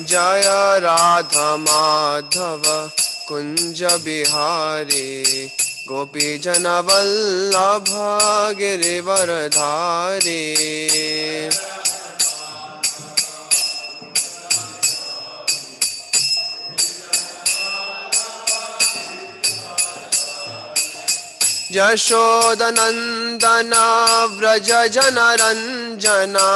जय राधा माधव कुंज बिहारी गोपी जन वल्लभ गिरिवरधारी। यशोदनंदन व्रज जनरंजना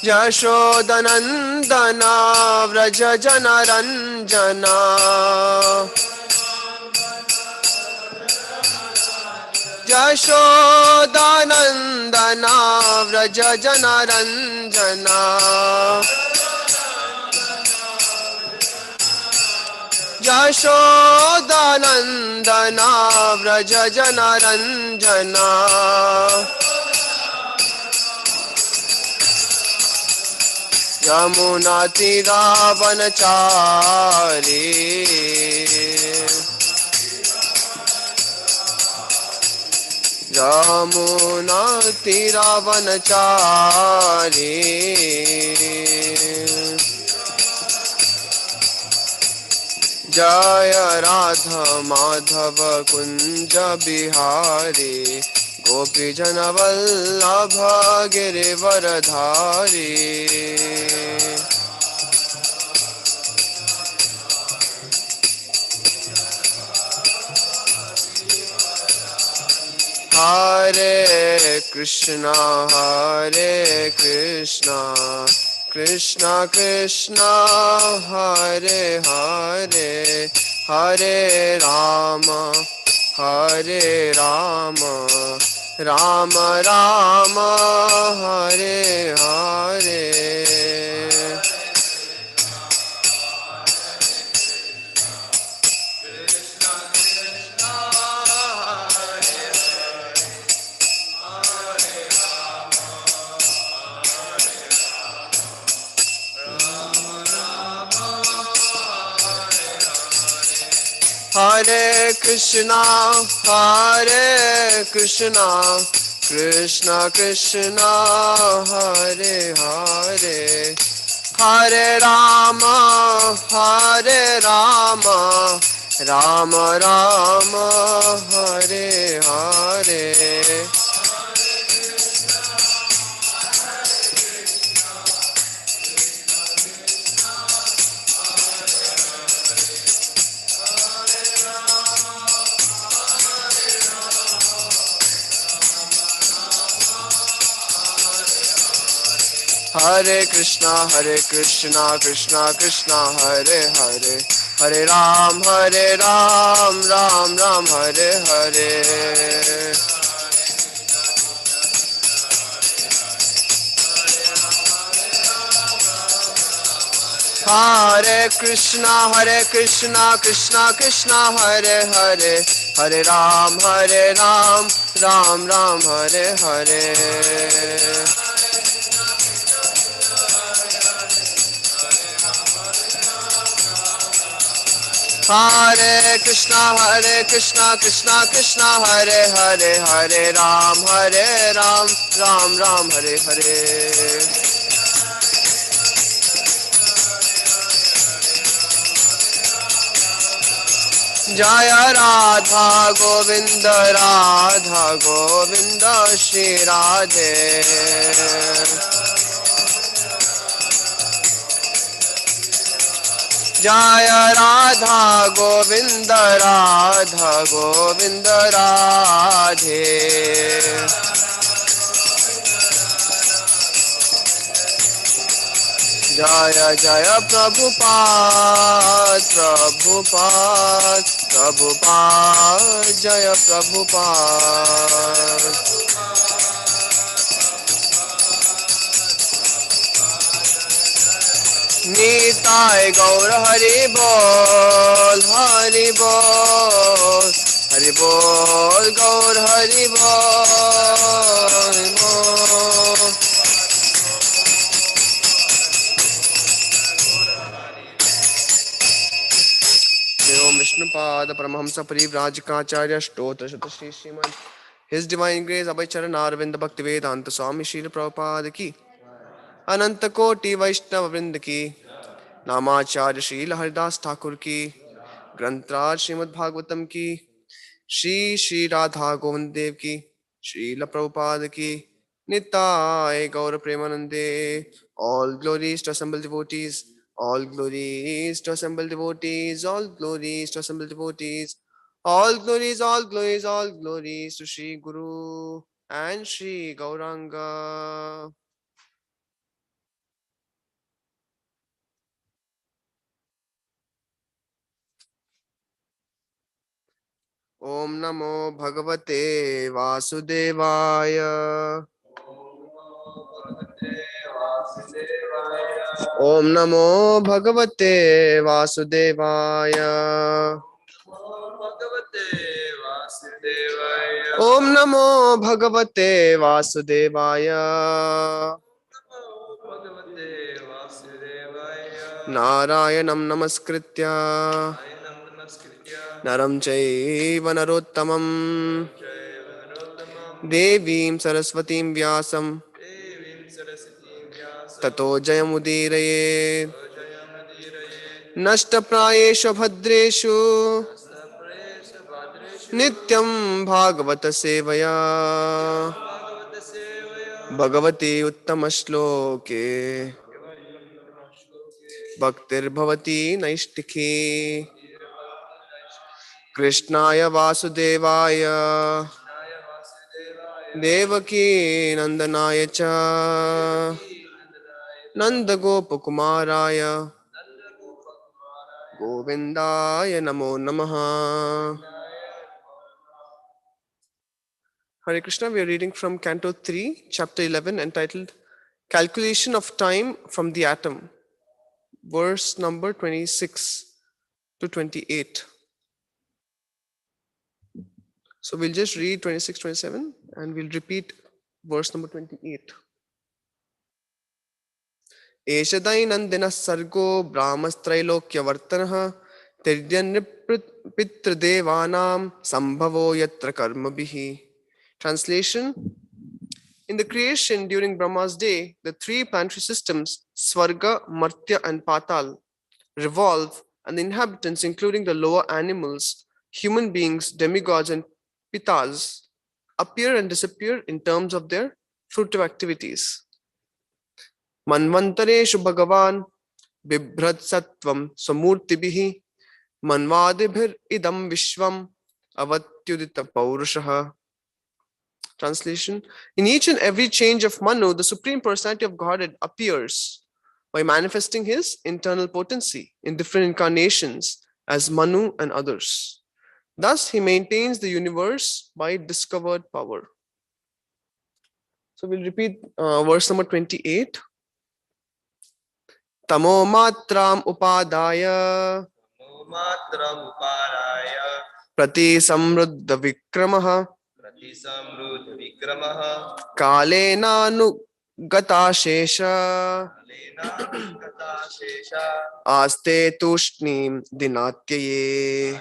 यशोदनंदन व्रज जनरंजना यशोदनंदन व्रज जनरंजना यशोदनंदन व्रज जनरंजना। यमुना तीरावनचारी यमुना तीरावनचारी जय राधा माधव कुंज बिहारी गोपी जन वल्लभ गिरिवरधारी। हरे कृष्णा कृष्णा कृष्णा हरे हरे हरे राम राम राम हरे हरे। हरे कृष्णा कृष्णा कृष्णा हरे हरे हरे राम राम राम हरे हरे। हरे कृष्णा कृष्णा कृष्णा हरे हरे हरे राम राम राम हरे हरे। हरे कृष्णा कृष्णा कृष्णा हरे हरे हरे राम राम राम हरे हरे। हरे कृष्णा कृष्णा कृष्णा हरे हरे हरे राम राम राम हरे हरे। जय राधा गोविंद श्री राधे। जय राधा गोविंद राधे। जय जय प्रभुपाद जय प्रभुपाद। निताय गौर हरि बोल गौर हरि बोल। ओम विष्णुपाद परमहंस परिव्राजकाचार्य स्तोत्र Shri Shrimad His Divine Grace Abhay Charan Arvind Bhakti Vedanta Swami Srila Prabhupada ki, Ananta Koti Vaishnava Vrind ki, Namacharya Srila Haridas Thakur ki, Grantraj Srimad Bhagavatam ki, Shri Shri Radha Govind Dev ki, Srila Prabhupada ki, Nitai Gaura Premanande. All glories to assembled devotees, all glories to assembled devotees, all glories to assembled devotees, all glories, all glories, all glories to Shri Guru and Shri Gauranga. Om Namo Bhagavate Vasudevaya. Om Namo Bhagavate Vasudevaya. Om Namo Bhagavate Vasudevaya. Narayanam Namaskritya Naram Chaiva Narottamam Devim Saraswatim Vyasam Tato Jayamudiraye Nashtaprayeshu Bhadreshu Nityam Bhagavata Sevaya Bhagavati Uttamaśloke Bhaktir Bhavati Naistikhi Krishnaya Vasudevaya Devaki Nandanaya Cha Nanda Gopakumaraya Govindaya Namo Namaha. Hare Krishna, we are reading from Canto 3, Chapter 11, entitled Calculation of Time from the Atom, verse number 26 to 28. So we'll just read 26, 27 and we'll repeat verse number 28. Eshadainandina sargo brahmastrailokyavatartanaha tiryanripitradevanam sambhavo yatra karmabhihi. Translation: in the creation during Brahma's day, the three planetary systems, Svarga, Martya, and Patal, revolve, and the inhabitants, including the lower animals, human beings, demigods, and pitas, appear and disappear in terms of their fruitive activities. Manvantareshu Bhagavan Bibhrad Sattvam Samurtibhihi Manvadibhir Idam Vishwam Avatyudita Paurushaha. Translation: in each and every change of Manu, the Supreme Personality of Godhead appears by manifesting his internal potency in different incarnations as Manu and others. Thus, he maintains the universe by discovered power. So we'll repeat verse number 28. Tamo matram upadaya prati samruddha vikramaha kalena gata shesha aste tushnim dinatyaye.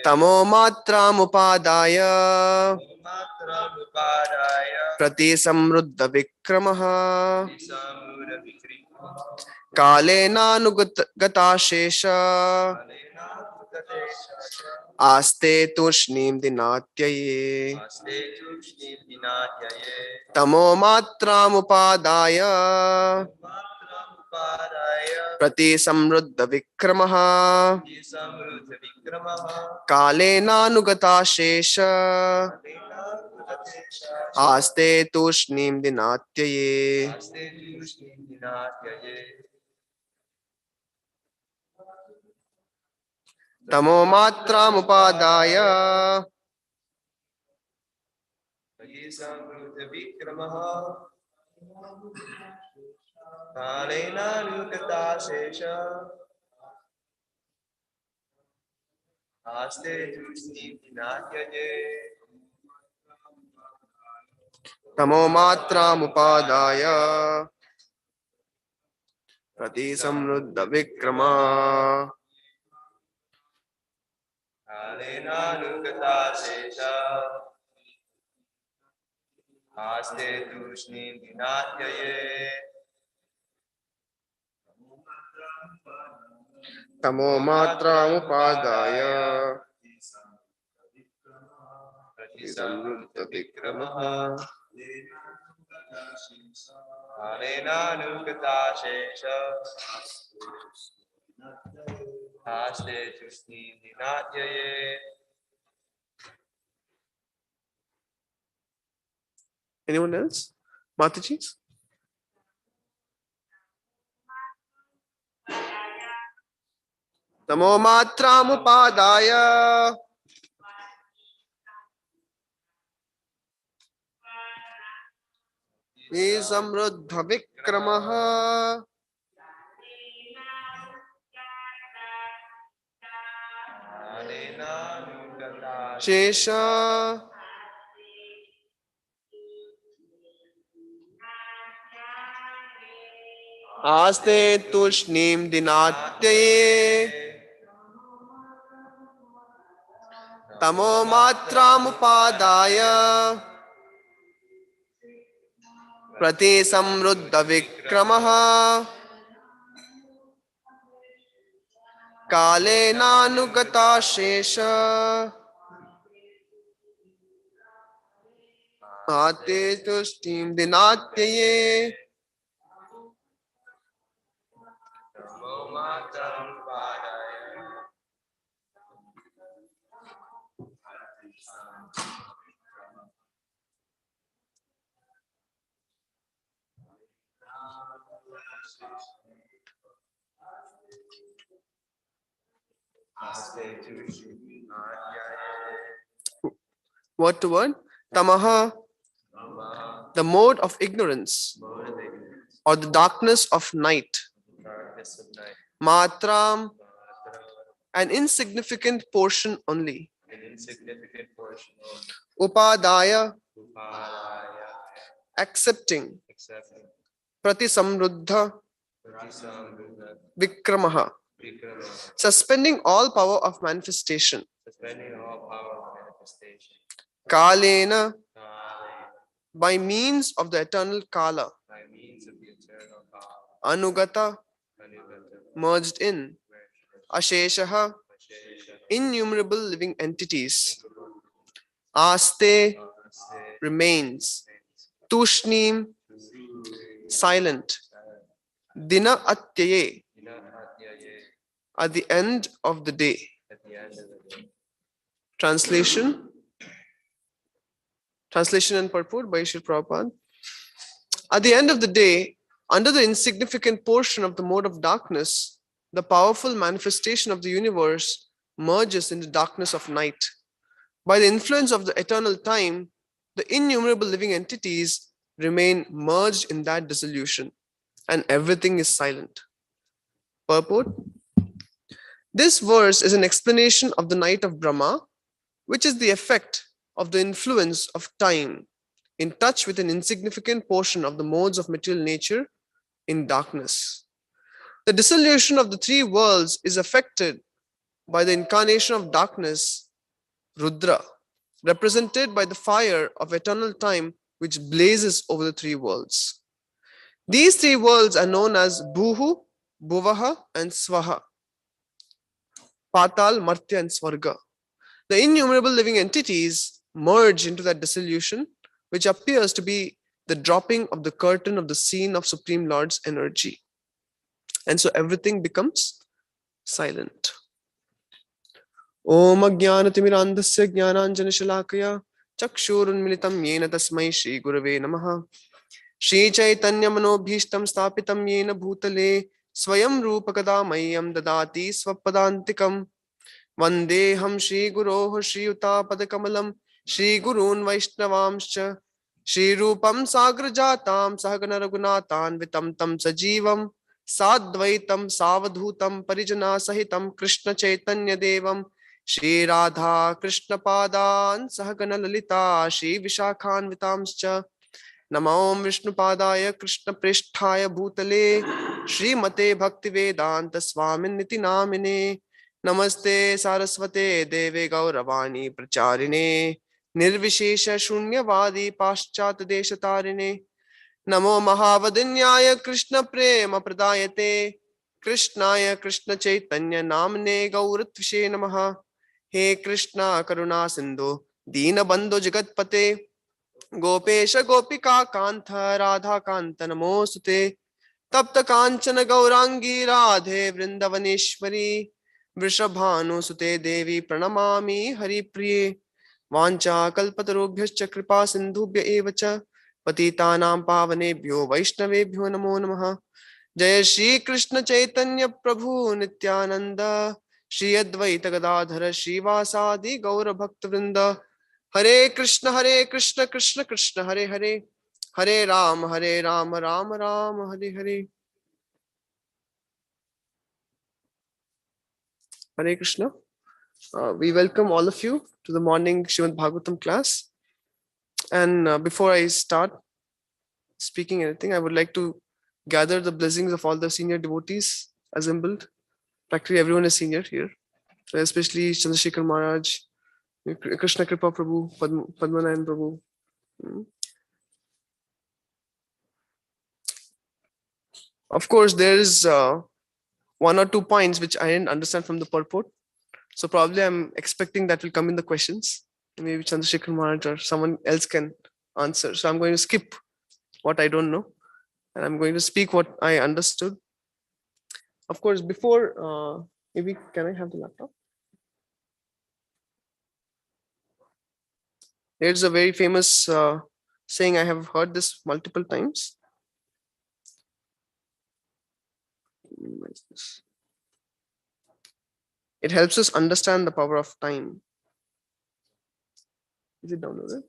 Tamo matram upadaya prati samruddha vikramaha kalena gata shesha aste tushnim dinatyaye. Tamo matram upadaya prati samruddha vikramaha kalena nugata shesha aste tushnim dinatyaye. Tamo matram upadaya Tamo matram upadaya prati samruddha vikrama Kalenanugata Sesha Aste Tushni Dinatyaye Tamo Matramupadaya Samruddha Vikramaha Kalenanugata Sesha Aste Tushni Dinatyaye. Anyone else? Mataji? Tamo Matramupadaya Samruddha Vikramaha Shesha Aste Tushnim Dinatyaye Tamo Matramupadaya Prati Samruddha Vikramaha Kalenanugata Shesha Ate Tushtim Dinatyaye Word to word, Tamaha, the mode of ignorance or the darkness of night. Matram, an insignificant portion only. Upadaya, accepting. Pratisamruddha, Vikramaha, suspending all power of manifestation. Kalena, by means of the eternal Kala. Anugata, merged in. Asheshaha, innumerable living entities. Aste, remains. Tushnim, silent. Dina atyaye, at the end of the day. Translation and purport by Srila Prabhupada. At the end of the day, under the insignificant portion of the mode of darkness, the powerful manifestation of the universe merges in the darkness of night. By the influence of the eternal time, the innumerable living entities remain merged in that dissolution, and everything is silent. Purport. This verse is an explanation of the Night of Brahma, which is the effect of the influence of time in touch with an insignificant portion of the modes of material nature in darkness. The dissolution of the three worlds is affected by the incarnation of darkness, Rudra, represented by the fire of eternal time which blazes over the three worlds. These three worlds are known as Bhuhu, Bhuvaha, and Swaha, Patal, Martya, and Swarga. The innumerable living entities merge into that dissolution, which appears to be the dropping of the curtain of the scene of Supreme Lord's energy. And so everything becomes silent. Om Ajnanatimirandasya Jnananjana Shalakaya Chakshurunmilitam Yena Tasmai Shri Gurave Namaha Shri Chaitanya Manobhishtam Stapitam Yena Bhutale Swayam Rupakada Mayam Dadati Swapadantikam Vandeham Shri Guroh Shri Utapadakamalam Shri Gurun Vaishnavamscha Shri Rupam Sagrajatam Sahagana Raghunathan Vitam Tam Sajivam Sadvaitam Savadhutam Parijana Sahitam Krishna Chaitanya Devam Shri Radha Krishna Padan Sahagana Lalita Shri Vishakhan Vitamscha Namo Vishnu Padaya Krishna Prishthaya Bhutale Shri Mate Bhakti Vedanta Swamin Niti Namine Namaste Saraswate Deve Gauravani Pracharine Nirvishesha Shunyavadi Paschat Deshatarine Namo Mahavadinyaya Krishna Prema Pradayate Krishnaya Krishna Chaitanya Namne Gauratvishe Namaha He Krishna Karuna Sindhu Dina Bandhu Jagatpate Gopesha Gopika Kantha Radha Kanta Namosute Tapta Kanchana Gaurangi Radhe Vrindavaneshwari Vrishabhanusute Devi Pranamami Hari Priye Vancha Kalpatarubhyascha Kripa Sindhubhya Evacha Patitanam Pavanebhyo Vaishnavebhyo Namo Namaha Jai Shri Krishna Chaitanya Prabhu Nityananda Shri Advaita Gadadhara Shivasadi Gaura Bhakta Vrinda Hare Krishna Krishna Krishna Hare Hare Hare Ram Ram Ram Hare Hare Hare Krishna. We welcome all of you to the morning Srimad Bhagavatam class. And before I start speaking anything, I would like to gather the blessings of all the senior devotees assembled. Practically everyone is senior here, especially Chandrasekhar Maharaj, Krishna Kripa Prabhu, Padmanayan Prabhu. Of course, there is one or two points which I didn't understand from the purport. So probably I'm expecting that will come in the questions. Maybe Chandrasekhar Maharaj or someone else can answer. So I'm going to skip what I don't know. And I'm going to speak what I understood. Of course, before, maybe can I have the laptop? There's a very famous saying, I have heard this multiple times. It helps us understand the power of time. Is it downloaded?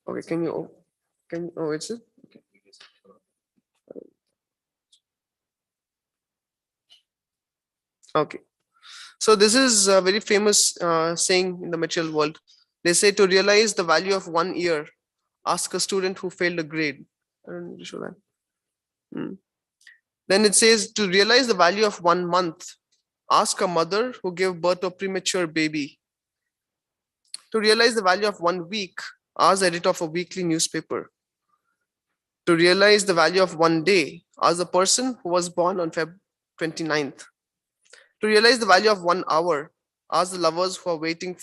Okay, oh, it's it? Okay. Okay. So this is a very famous saying in the material world. They say to realize the value of 1 year, ask a student who failed a grade. I don't need to show that. Then it says to realize the value of 1 month, ask a mother who gave birth to a premature baby. To realize the value of 1 week, ask the editor of a weekly newspaper. To realize the value of 1 day, ask the person who was born on Feb 29th. To realize the value of 1 hour, ask the lovers who are waiting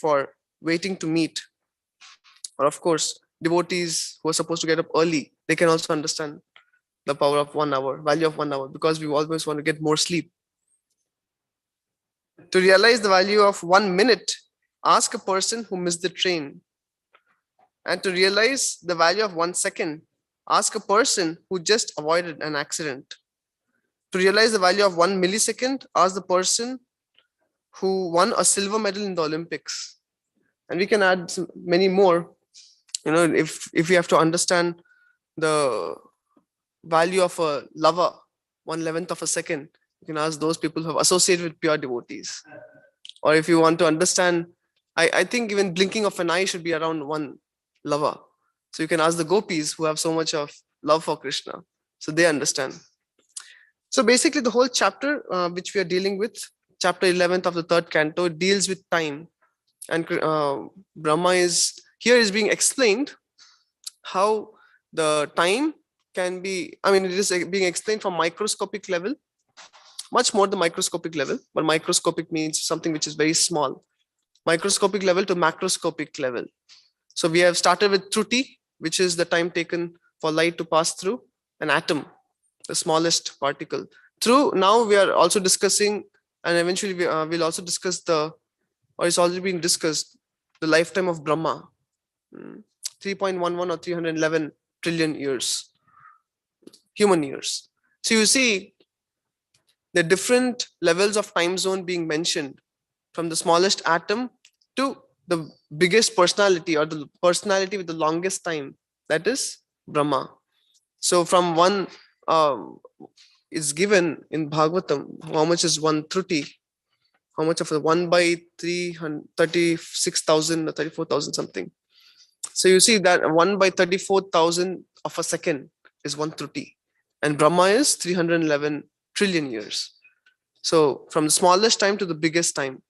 to meet. Or of course, devotees who are supposed to get up early, they can also understand the power of 1 hour, value of 1 hour, because we always want to get more sleep. To realize the value of 1 minute, ask a person who missed the train. And to realize the value of 1 second, ask a person who just avoided an accident. To realize the value of 1 millisecond, ask the person who won a silver medal in the Olympics. And we can add many more. You know, if we have to understand the value of a lover, 1/11th of a second, you can ask those people who have associated with pure devotees. Or if you want to understand, I think even blinking of an eye should be around 1 lover. So you can ask the gopis who have so much of love for Krishna. So they understand. So basically the whole chapter which we are dealing with, chapter 11th of the 3rd canto, deals with time. And Brahma is being explained how the time can be, it is being explained from microscopic level, much more the microscopic level, but microscopic means something which is very small. Microscopic level to macroscopic level. So we have started with Truti, which is the time taken for light to pass through an atom, the smallest particle. Now we are also discussing, and eventually we'll also discuss it's already been discussed, the lifetime of Brahma, 3.11 or 311 trillion years, human years. So you see the different levels of time zone being mentioned, from the smallest atom to the biggest personality, or the personality with the longest time, that is Brahma. So from one is given in Bhagavatam, how much is 1 Truti, how much of a 1 by 36,000 or 34,000 something. So you see that 1 by 34,000 of a second is 1 Truti, and Brahma is 311 trillion years. So from the smallest time to the biggest time.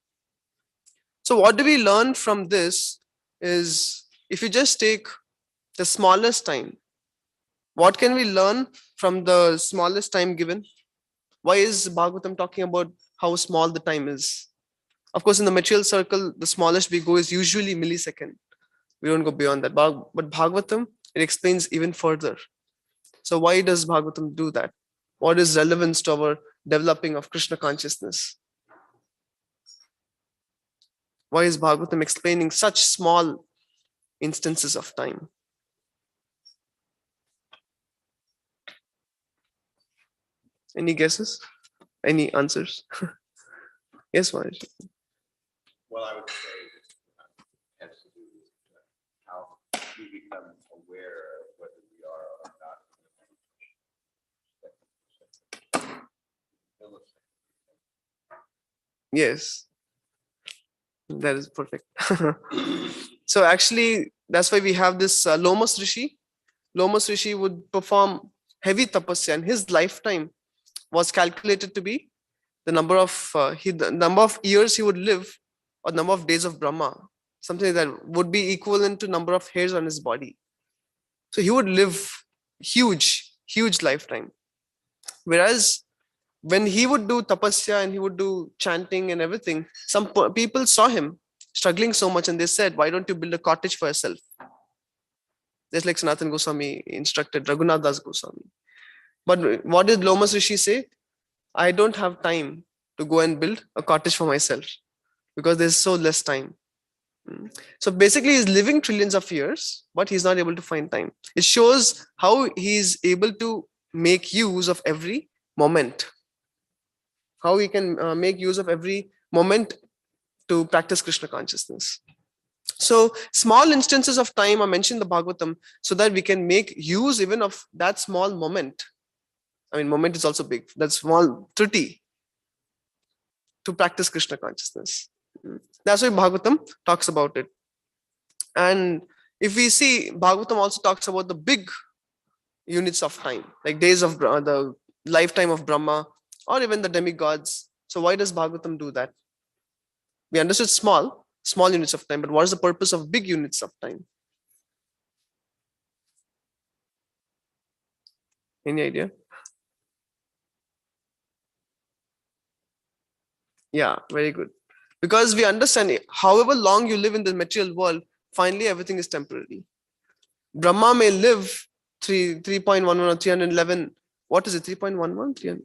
So what do we learn from this is, if you just take the smallest time, what can we learn from the smallest time given? Why is Bhagavatam talking about how small the time is? Of course, in the material circle, the smallest we go is usually millisecond. We don't go beyond that. But Bhagavatam, it explains even further. So why does Bhagavatam do that? What is relevance to our developing of Krishna consciousness? Why is Bhagavatam explaining such small instances of time? Any guesses? Any answers? Yes, Maharaj. Well, I would say this has to do with how we become aware of whether we are or not. Yes, that is perfect. So actually, that's why we have this Lomas Rishi. Lomas Rishi would perform heavy tapasya, and his lifetime was calculated to be the number of years he would live, or number of days of Brahma, something that would be equivalent to number of hairs on his body. So he would live huge lifetime. Whereas when he would do tapasya and he would do chanting and everything, some people saw him struggling so much, and they said, "Why don't you build a cottage for yourself?" Just like Sanatana Goswami instructed Raghunath Das Goswami. But what did Lomas Rishi say? I don't have time to go and build a cottage for myself because there's so less time. So basically, he's living trillions of years, but he's not able to find time. It shows how he's able to make use of every moment, how he can make use of every moment to practice Krishna consciousness. So small instances of time are mentioned in the Bhagavatam so that we can make use even of that small moment. I mean, moment is also big. That small triti to practice Krishna consciousness. That's why Bhagavatam talks about it. And if we see, Bhagavatam also talks about the big units of time, like days of the lifetime of Brahma, or even the demigods. So why does Bhagavatam do that? We understood small units of time, but what is the purpose of big units of time? Any idea? Yeah, very good. Because we understand, however long you live in the material world, finally everything is temporary. Brahma may live 3.11 or 311. What is it? 3.11?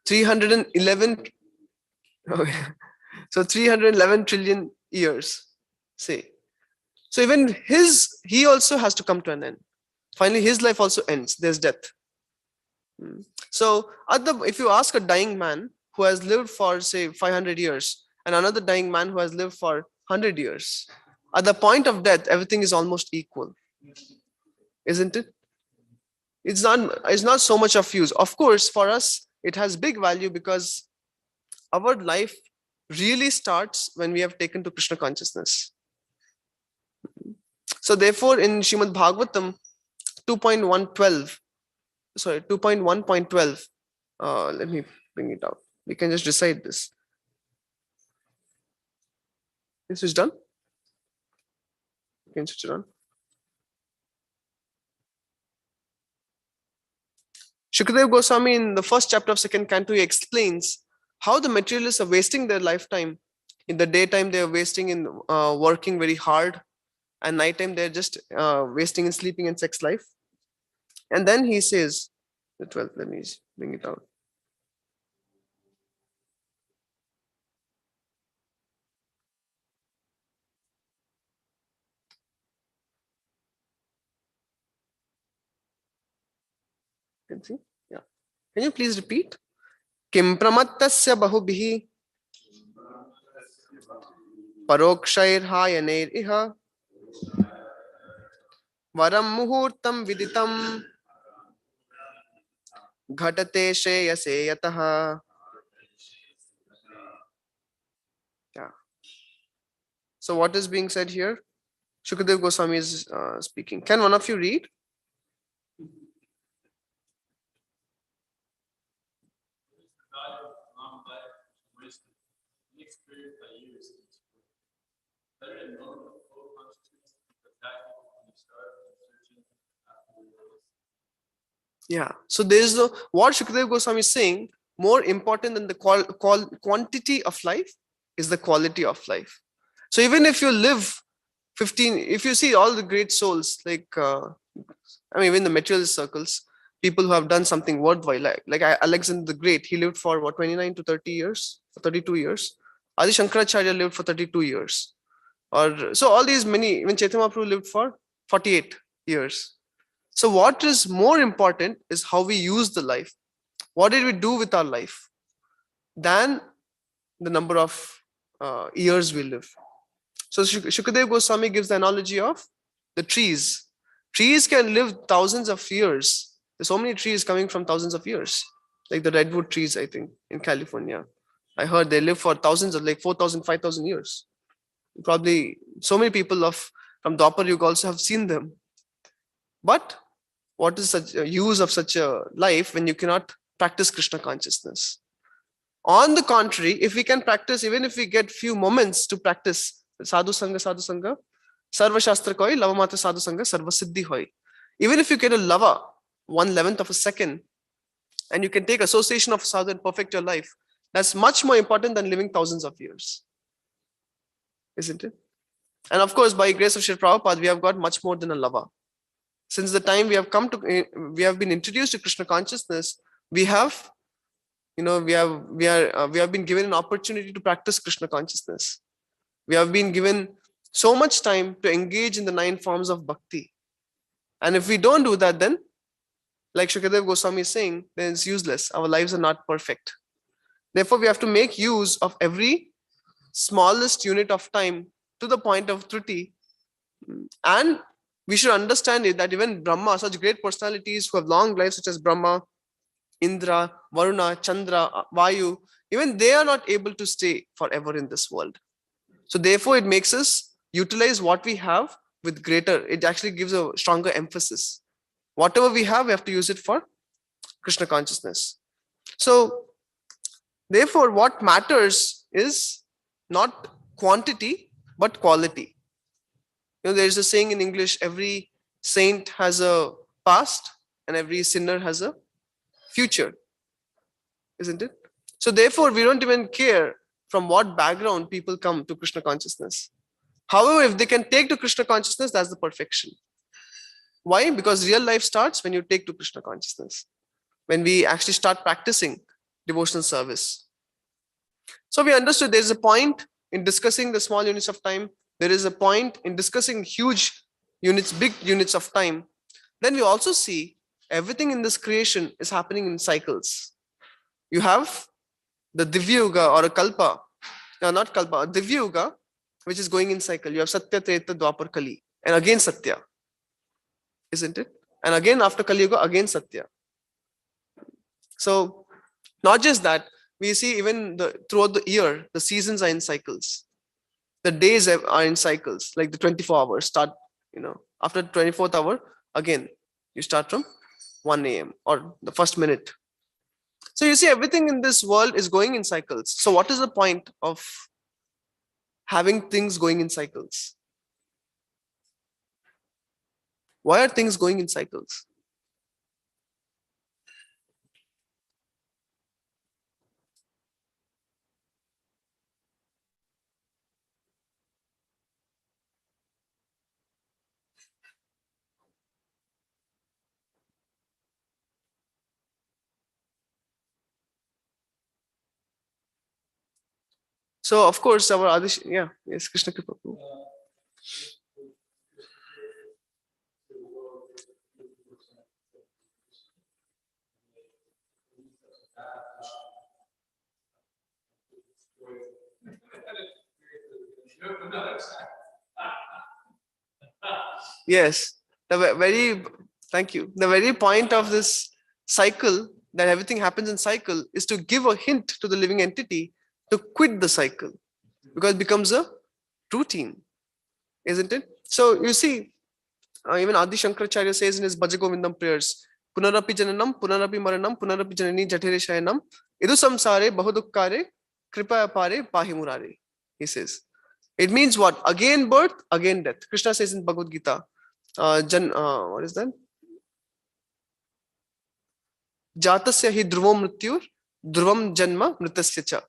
311. Okay. So 311 trillion years, say. So even he also has to come to an end. Finally, his life also ends. There's death. So if you ask a dying man who has lived for, say, 500 years, and another dying man who has lived for 100 years, at the point of death, everything is almost equal, isn't it? It's not so much of use. Of course, for us, it has big value because our life really starts when we have taken to Krishna consciousness. So therefore, in Shrimad Bhagavatam 2.1.12, let me bring it out. We can just recite this. This is done. You can switch it on. Shukadeva Goswami, in the first chapter of second canto, he explains how the materialists are wasting their lifetime. In the daytime, they are wasting in working very hard, and nighttime they're just wasting in sleeping and sex life. And then he says, the 12th, let me bring it out. Can you see? Yeah. Can you please repeat? Kim pramattasya bahubhihi parokshairhayaner iha varam muhurtam viditam ghatate sheyase yataha. Yeah. So what is being said here? Shukadev Goswami is speaking. Can one of you read? Yeah. So there is no, what Shukadeva Goswami is saying, more important than the quantity of life is the quality of life. So even if you live 15, if you see all the great souls, like, I mean, even the materialist circles, people who have done something worthwhile, like Alexander the Great, he lived for what, 29 to 30 years, 32 years. Adi Shankaracharya lived for 32 years. Or so all these many, even Chaitanya Mahaprabhu lived for 48 years. So what is more important is how we use the life. What did we do with our life than the number of years we live. So Shukadeva Goswami gives the analogy of the trees. Trees can live thousands of years. There's so many trees coming from thousands of years, like the redwood trees, I think, in California. I heard they live for thousands of, like 4,000, 5,000 years. Probably so many people from Dwapar Yuga also have seen them. But what is such a use of such a life when you cannot practice Krishna consciousness? On the contrary, if we can practice, even if we get few moments to practice sadhu sangha, sarva shastra koi, lava matra sadhu sangha, sarva siddhi hoy. Even if you get a lava, 1/11th of a second, and you can take association of sadhu and perfect your life, that's much more important than living thousands of years. Isn't it? And of course, by grace of Srila Prabhupada, we have got much more than a lava. Since the time we have been introduced to Krishna consciousness, we have been given an opportunity to practice Krishna consciousness. We have been given so much time to engage in the 9 forms of bhakti. And if we don't do that, then, like Shukadeva Goswami is saying, then it's useless. Our lives are not perfect. Therefore, we have to make use of every smallest unit of time to the point of truti. And we should understand it that even Brahma, such great personalities who have long lives, such as Brahma, Indra, Varuna, Chandra, Vayu, even they are not able to stay forever in this world. So therefore, it makes us utilize what we have with greater, it actually gives a stronger emphasis. Whatever we have to use it for Krishna consciousness. So therefore, what matters is not quantity, but quality. There's a saying in English, every saint has a past and every sinner has a future, isn't it? So therefore, we don't even care from what background people come to Krishna consciousness. However, if they can take to Krishna consciousness, that's the perfection. Why? Because real life starts when you take to Krishna consciousness, when we actually start practicing devotional service. So we understood there's a point in discussing the small units of time. There is a point in discussing huge units, big units of time. Then we also see everything in this creation is happening in cycles. You have the Divya Yuga or a Kalpa, no, not Kalpa, a Divya Yuga, which is going in cycle. You have Satya, Treta, Dwapar, Kali, and again Satya, isn't it? And again after Kali Yuga, again Satya. So not just that, we see even throughout the year, the seasons are in cycles. The days are in cycles, like the 24 hours start, after the 24th hour, again, you start from 1 a.m. or the first minute. So you see, everything in this world is going in cycles. So what is the point of having things going in cycles? Why are things going in cycles? So of course, our Adish, yes, Krishna Kripa. Yes, thank you. The very point of this cycle, that everything happens in cycle, is to give a hint to the living entity to quit the cycle, because it becomes a routine, isn't it? So you see, even Adi Shankaracharya says in his Bhajagovindam prayers, Punarapi Jananam, Punarapi Maranam, Punarapi Janani Jatere Shayanam, Idu Samsare Bahudukkare, Kripa Apare Pahi Murare. He says. It means what? Again birth, again death. Krishna says in Bhagavad Gita, what is that? Jatasya hi dhruvam mrityur, dhruvam janma mritasya cha.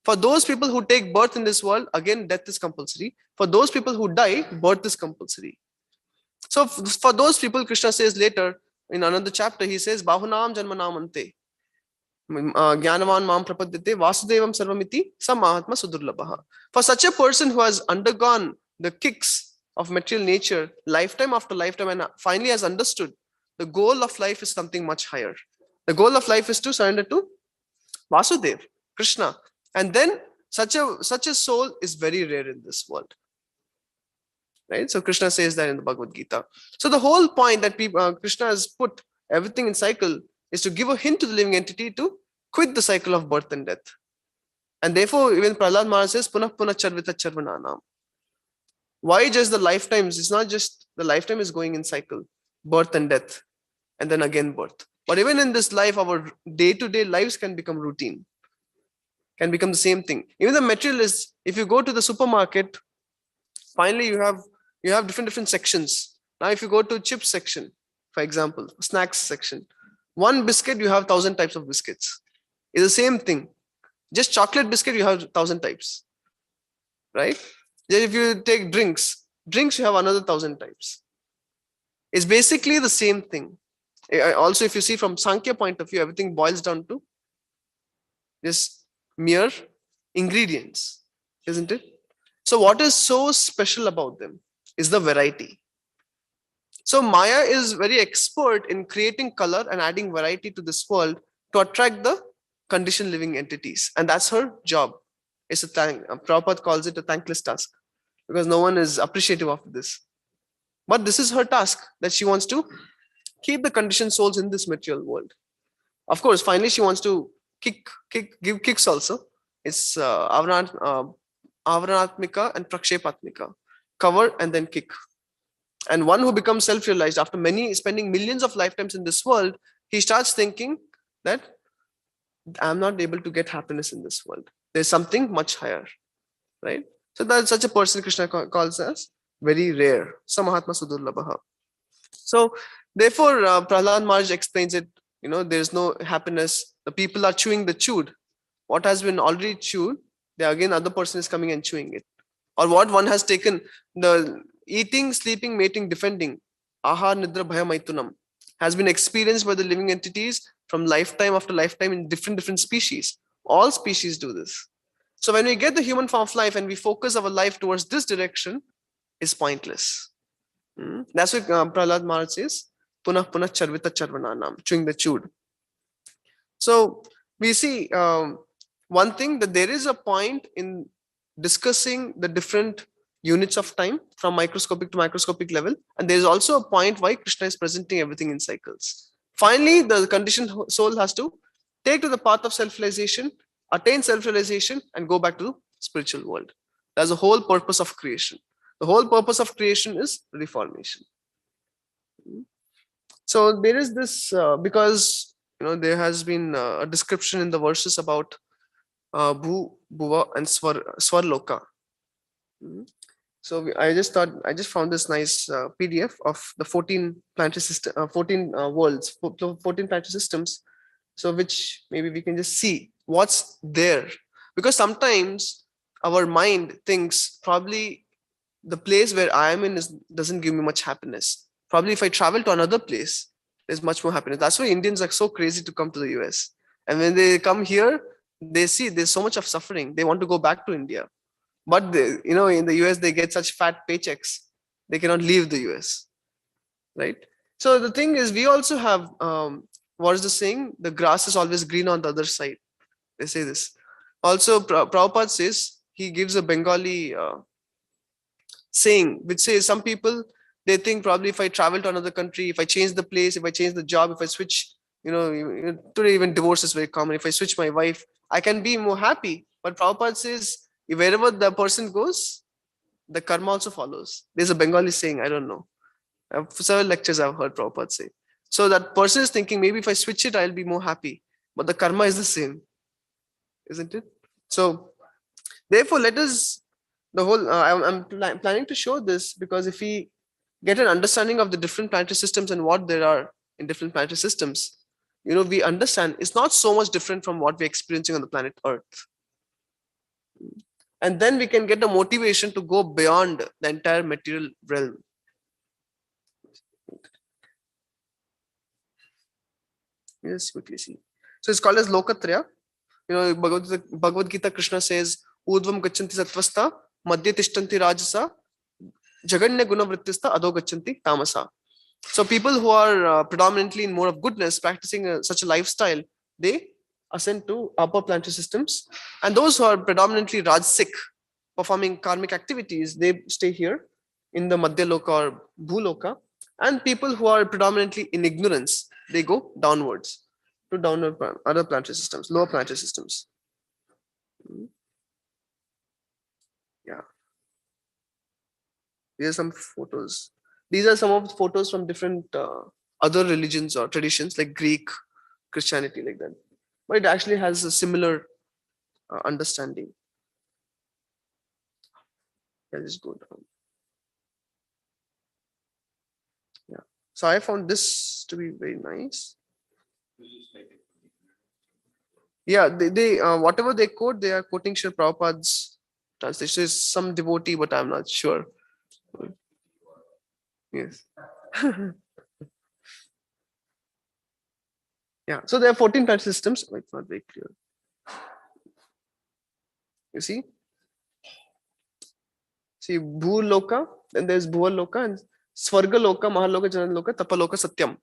For those people who take birth in this world, again, death is compulsory. For those people who die, birth is compulsory. So for those people, Krishna says later in another chapter, he says, Bahunam janmanam ante. Jnanavan mam prapadyate vasudevam sarvamiti sam mahatma sudurlabha. For such a person who has undergone the kicks of material nature lifetime after lifetime and finally has understood the goal of life is something much higher. The goal of life is to surrender to Vasudev, Krishna. And then such a soul is very rare in this world. Right? So Krishna says that in the Bhagavad Gita. So the whole point that Krishna has put everything in cycle is to give a hint to the living entity to quit the cycle of birth and death. And therefore, even Prahlad Maharaj says, Punah Punah Charvita Charvananam. Why just the lifetimes? It's not just the lifetime is going in cycle, birth and death, and then again birth. But even in this life, our day-to-day lives can become routine, can become the same thing. Even the material is, if you go to the supermarket, finally you have different sections. Now, if you go to chips section, for example, snacks section, one biscuit, you have 1,000 types of biscuits. It's the same thing. Just chocolate biscuit, you have 1,000 types, right? Then if you take drinks, you have another 1,000 types. It's basically the same thing. Also, if you see from Sankhya point of view, everything boils down to just mere ingredients, isn't it? So what is so special about them is the variety. So Maya is very expert in creating color and adding variety to this world to attract the conditioned living entities. And that's her job. It's Prabhupada calls it a thankless task because no one is appreciative of this. But this is her task, that she wants to keep the conditioned souls in this material world. Of course, finally she wants to give kicks also. It's Avranatmika and Prakshepatmika. Cover and then kick. And one who becomes self-realized after spending millions of lifetimes in this world, he starts thinking that I'm not able to get happiness in this world. There's something much higher, right? So that's such a person Krishna calls as very rare. Samahatma Sudurlabha. So therefore, Prahlad Maharaj explains it, there's no happiness. The people are chewing the chewed. What has been already chewed, there again other person is coming and chewing it. Or what one has taken, the eating, sleeping, mating, defending, ahar, nidra, bhaya, maitunam, has been experienced by the living entities from lifetime after lifetime in different species. All species do this. So when we get the human form of life and we focus our life towards this direction, it's pointless. That's what Prahlad Maharaj says, Punah Punah Charvita Charvananam, chewing the chewed. So we see one thing, that there is a point in discussing the different units of time from microscopic to macroscopic level, and there is also a point why Krishna is presenting everything in cycles. Finally, the conditioned soul has to take to the path of self-realization, attain self-realization, and go back to the spiritual world. That's the whole purpose of creation. The whole purpose of creation is reformation. So there is this, because there has been a description in the verses about Bhu, Bhuva, and Swarloka. So I just found this nice PDF of the 14 planetary system, 14 worlds, 14 planetary systems. So which maybe we can just see what's there, because sometimes our mind thinks probably the place where I am in doesn't give me much happiness. Probably if I travel to another place, there's much more happiness. That's why Indians are so crazy to come to the US. And when they come here, they see there's so much of suffering. They want to go back to India. But in the US, they get such fat paychecks. They cannot leave the US, right? So the thing is, we also have, what is the saying? The grass is always green on the other side. They say this. Also, Prabhupada says, he gives a Bengali saying, which says some people, they think probably if I travel to another country, if I change the place, if I change the job, if I switch, today even divorce is very common. If I switch my wife, I can be more happy. But Prabhupada says, wherever the person goes, the karma also follows. There's a Bengali saying, I don't know. Several lectures I've heard Prabhupada say. So that person is thinking, maybe if I switch it, I'll be more happy. But the karma is the same, isn't it? So therefore, let us, I'm planning to show this, because if we get an understanding of the different planetary systems and what there are in different planetary systems, we understand is not so much different from what we're experiencing on the planet Earth. And then we can get the motivation to go beyond the entire material realm. Let's quickly see. So it's called as Lokatraya. Bhagavad Gita, Krishna says, Udvam gachanti satvasta, madhya tishtanti rajasa, jaganya guna vrittista, adho gachanti tamasa. So people who are predominantly in more of goodness, practicing such a lifestyle, they ascend to upper planetary systems. And those who are predominantly rajasic, performing karmic activities, they stay here in the Madhya Loka or Bhuloka. And people who are predominantly in ignorance, they go downwards to downward other planetary systems, lower planetary systems. Yeah. These are some photos. These are some of the photos from different other religions or traditions like Greek, Christianity, like that. But it actually has a similar understanding. I'll just go down. Yeah. So I found this to be very nice. Yeah, they whatever they quote, they are quoting Srila Prabhupada's translation. Is some devotee, but I'm not sure. Yes. Yeah. So there are 14 planet systems. It's not very clear. You see? See, Bhuloka, then there's Bhuvaloka and Swargaloka, Mahaloka, Janaloka, Tapaloka, Satyam.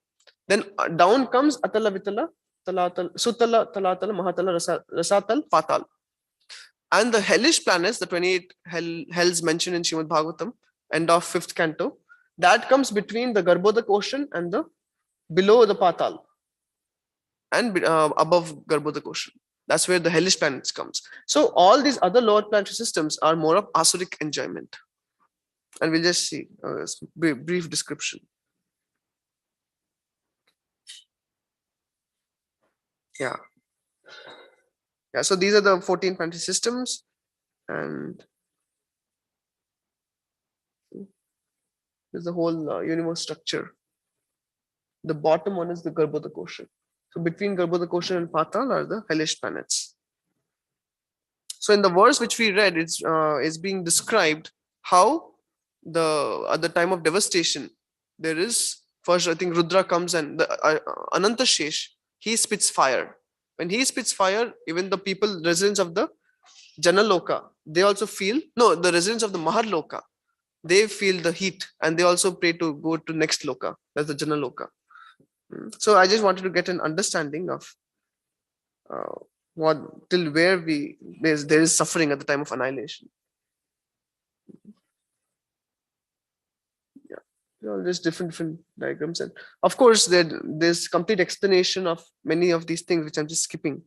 Then down comes Atala Vitala, Talatal, Sutala, Talatala, Mahatala, Rasatal, Patal. And the hellish planets, the 28 hells mentioned in Srimad Bhagavatam, end of 5th canto, that comes between the Garbhodak ocean and the below the Patal and above Garbhodak ocean. That's where the hellish planets comes. So all these other lower planetary systems are more of asuric enjoyment. And we'll just see a brief description. Yeah. Yeah. So these are the 14 planetary systems, and there's the whole universe structure. The bottom one is the Garbhodak ocean. So between Garbhodak ocean and Patal are the hellish planets. So in the verse which we read, it's being described how at the time of devastation, there is first, I think Rudra comes and the Ananta Shesh, he spits fire. When he spits fire, even the people, residents of the Janaloka, they also feel, no, the residents of the Maharloka, they feel the heat and they also pray to go to next Loka, that's the Janaloka. So I just wanted to get an understanding of what till where there is suffering at the time of annihilation. Yeah, there's different diagrams, and of course there's complete explanation of many of these things which I'm just skipping.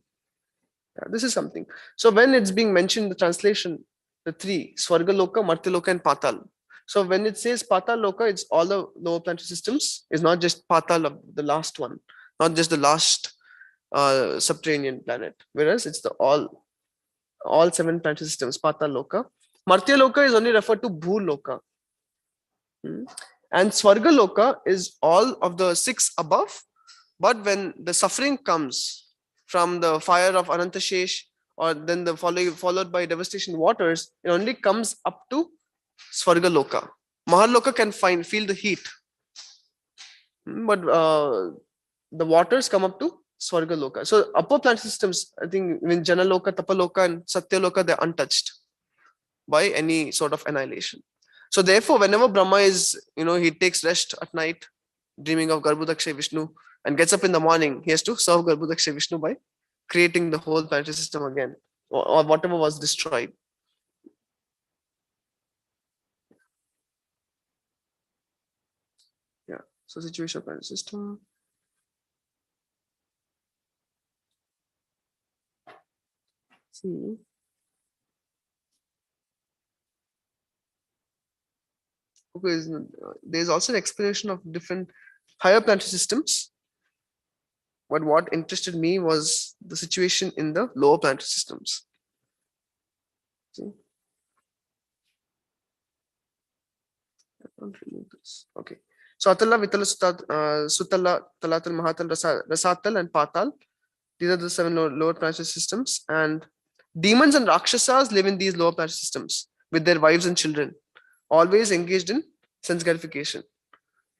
Yeah, this is something. So when it's being mentioned in the translation, the three Swargaloka, Martyaloka, and Patal. So when it says Patal Loka, it's all the lower planetary systems. It's not just Patal of the last one, not just the last subterranean planet. Whereas it's the all 7 planetary systems, Patal Loka. Martyaloka is only referred to Bhuloka. And Swargaloka is all of the 6 above. But when the suffering comes from the fire of Anantashesh, or then the followed by devastation waters, it only comes up to Swargaloka. Maharloka can feel the heat, but the waters come up to Swargaloka. So upper planet systems, I think in Janaloka, Tapaloka, and Satyaloka, they're untouched by any sort of annihilation. So therefore, whenever Brahma is, he takes rest at night, dreaming of Garbhodakshay Vishnu, and gets up in the morning, he has to serve Garbhodakshay Vishnu by creating the whole planetary system again, or whatever was destroyed. Yeah. So situation of planetary system. See. Okay, there's also an explanation of different higher planetary systems. But what interested me was the situation in the lower planetary systems. See? I can't remove this. Okay. So Atala, Vitala, Sutala, Talatal, Mahatal, Rasatal, and Patal. These are the 7 lower planetary systems. And demons and Rakshasas live in these lower planetary systems with their wives and children, always engaged in sense gratification,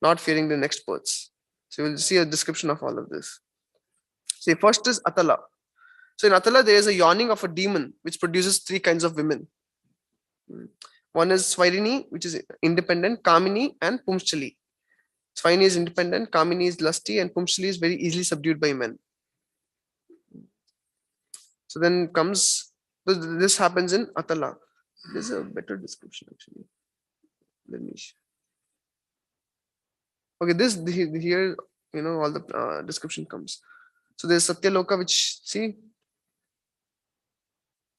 not fearing the next births. So you will see a description of all of this. See, first is Atala. So in Atala, there is a yawning of a demon which produces 3 kinds of women. One is Swarini, which is independent, Kamini, and Pumshali. Swarini is independent, Kamini is lusty, and Pumshali is very easily subdued by men. So then comes, this happens in Atala. This is a better description actually. Let me show. Okay, this here, all the description comes. So there's Satyaloka, which, see,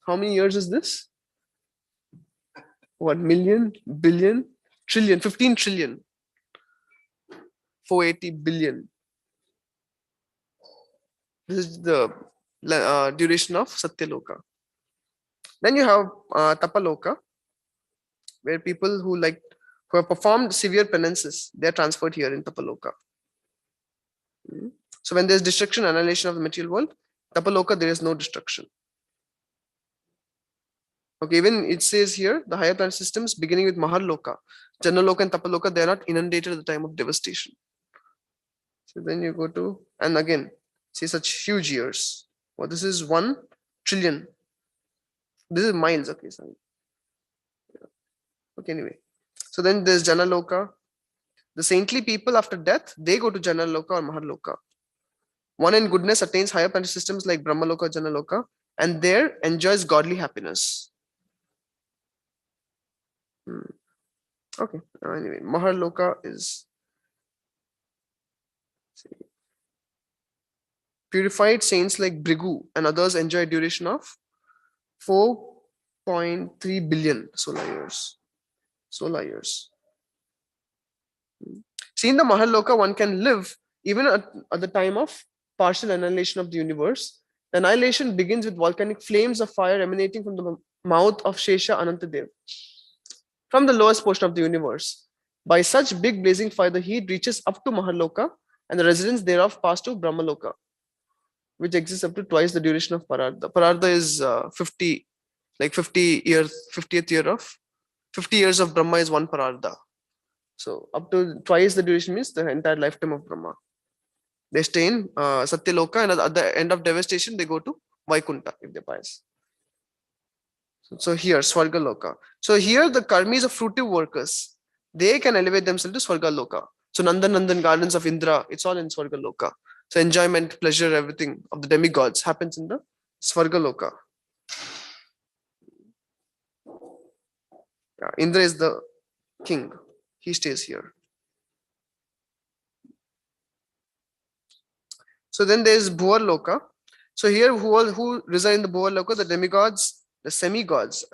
how many years is this? What, million, billion, trillion, 15 trillion, 480 billion. This is the duration of Satyaloka. Then you have Tapaloka, where people who have performed severe penances, they are transferred here in Tapaloka. So when there's destruction, annihilation of the material world, Tapaloka, there is no destruction. Okay, even it says here, the higher planet systems beginning with Maharloka, Janaloka and Tapaloka, they are not inundated at the time of devastation. So then you go to, and again, see such huge years. Well, this is 1 trillion. This is miles, okay, sorry. Okay, anyway. So then there's Janaloka. The saintly people after death, they go to Janaloka or Maharloka. One in goodness attains higher planet systems like Brahmaloka, Janaloka, and there enjoys godly happiness. Okay, anyway, Maharloka is purified saints like Brigu and others enjoy a duration of 4.3 billion solar years. See, in the Maharloka, one can live even at the time of partial annihilation of the universe. The annihilation begins with volcanic flames of fire emanating from the mouth of Shesha Anantadev, from the lowest portion of the universe. By such big blazing fire, the heat reaches up to Maharloka, and the residents thereof pass to Brahmaloka, which exists up to twice the duration of Parartha. Parartha is 50 years, 50th year of 50 years of Brahma is 1 Parartha. So up to twice the duration means the entire lifetime of Brahma. They stay in Satyaloka, and at the end of devastation, they go to Vaikunta if they pious. So here, Swargaloka. So here, the karmis of fruitive workers, they can elevate themselves to Swargaloka. So Nandan gardens of Indra, it's all in Swargaloka. So enjoyment, pleasure, everything of the demigods happens in the Swargaloka. Yeah, Indra is the king. He stays here. So then there is Bhuvarloka. So here, who reside in the Bhuvarloka? The demigods, the semi-demigods,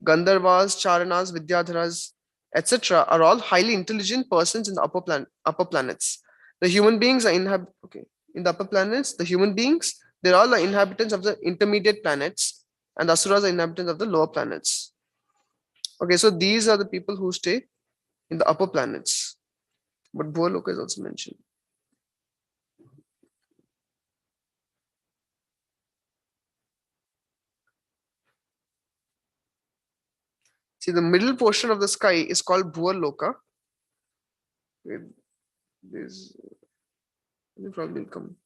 Gandharvas, Charanas, Vidyadharas, etc. are all highly intelligent persons in the upper planets. The human beings are in the upper planets. The human beings, they're all the inhabitants of the intermediate planets, and the asuras are inhabitants of the lower planets. Okay, so these are the people who stay in the upper planets. But Bhuvarloka is also mentioned. See, the middle portion of the sky is called Bhuvarloka. This probably will come.